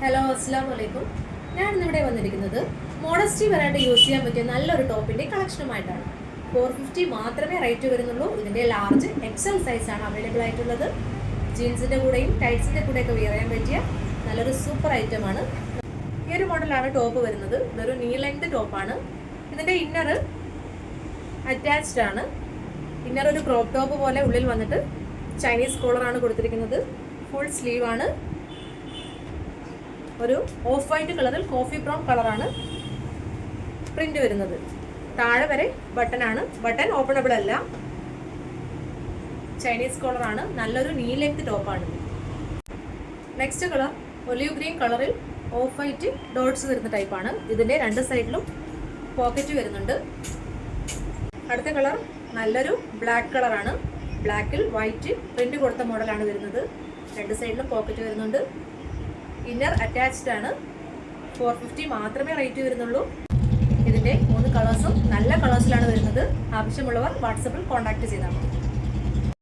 Hello അസ്സലാമു അലൈക്കും. ഞാൻ ഇന്നിവിടെ വന്നിരിക്കുന്നത് മോഡസ്റ്റി വെറൈറ്റി യൂസ് ചെയ്യാൻ പറ്റിയ നല്ലൊരു ടോപ്പിൻ്റെ കളക്ഷനുമായിട്ടാണ്. 450 മാത്രമേ റേറ്റ് വരുന്നുള്ളൂ. ഇതിൻ്റെ ലാർജ് എക്സൽ സൈസാണ് അവൈലബിൾ ആയിട്ടുള്ളത്. ജീൻസിൻ്റെ കൂടെയും ടൈറ്റ്സിൻ്റെ കൂടെയൊക്കെ വെയർ ചെയ്യാൻ പറ്റിയ നല്ലൊരു സൂപ്പർ ഐറ്റമാണ്. ഈ ഒരു മോഡലാണ് ടോപ്പ് വരുന്നത്. ഇതൊരു നീ ലെങ്ത് ടോപ്പാണ്. ഇതിൻ്റെ ഇന്നർ അറ്റാച്ച്ഡ് ആണ്. ഇന്നർ ഒരു ക്രോപ്പ് ടോപ്പ് പോലെ ഉള്ളിൽ വന്നിട്ട് ചൈനീസ് കോളറാണ് കൊടുത്തിരിക്കുന്നത്. ഫുൾ സ്ലീവ് ആണ്. ഒരു ഓഫ് വൈറ്റ് കളറിൽ കോഫി ബ്രൗൺ കളറാണ് പ്രിന്റ് വരുന്നത്. താഴെ വരെ ബട്ടനാണ്. ബട്ടൺ ഓപ്പണബിൾ അല്ല. ചൈനീസ് കോളറാണ്. നല്ലൊരു നീ ലെങ്ത് ടോപ്പാണ്. നെക്സ്റ്റ് കളർ ഒലിവ് ഗ്രീൻ കളറിൽ ഓഫ് വൈറ്റ് ഡോട്ട്സ് വരുന്ന ടൈപ്പാണ്. ഇതിൻ്റെ രണ്ട് സൈഡിലും പോക്കറ്റ് വരുന്നുണ്ട്. അടുത്ത കളർ നല്ലൊരു ബ്ലാക്ക് കളറാണ്. ബ്ലാക്കിൽ വൈറ്റ് പ്രിന്റ് കൊടുത്ത മോഡലാണ് വരുന്നത്. രണ്ട് സൈഡിലും പോക്കറ്റ് വരുന്നുണ്ട്. ഇന്നർ അറ്റാച്ച്ഡ് ആണ്. 450 മാത്രമേ റേറ്റ് വരുന്നുള്ളൂ. ഇതിൻ്റെ 3 കളേഴ്സും നല്ല കളേഴ്സിലാണ് വരുന്നത്. ആവശ്യമുള്ളവർ വാട്സപ്പിൽ കോൺടാക്ട് ചെയ്താൽ മതി.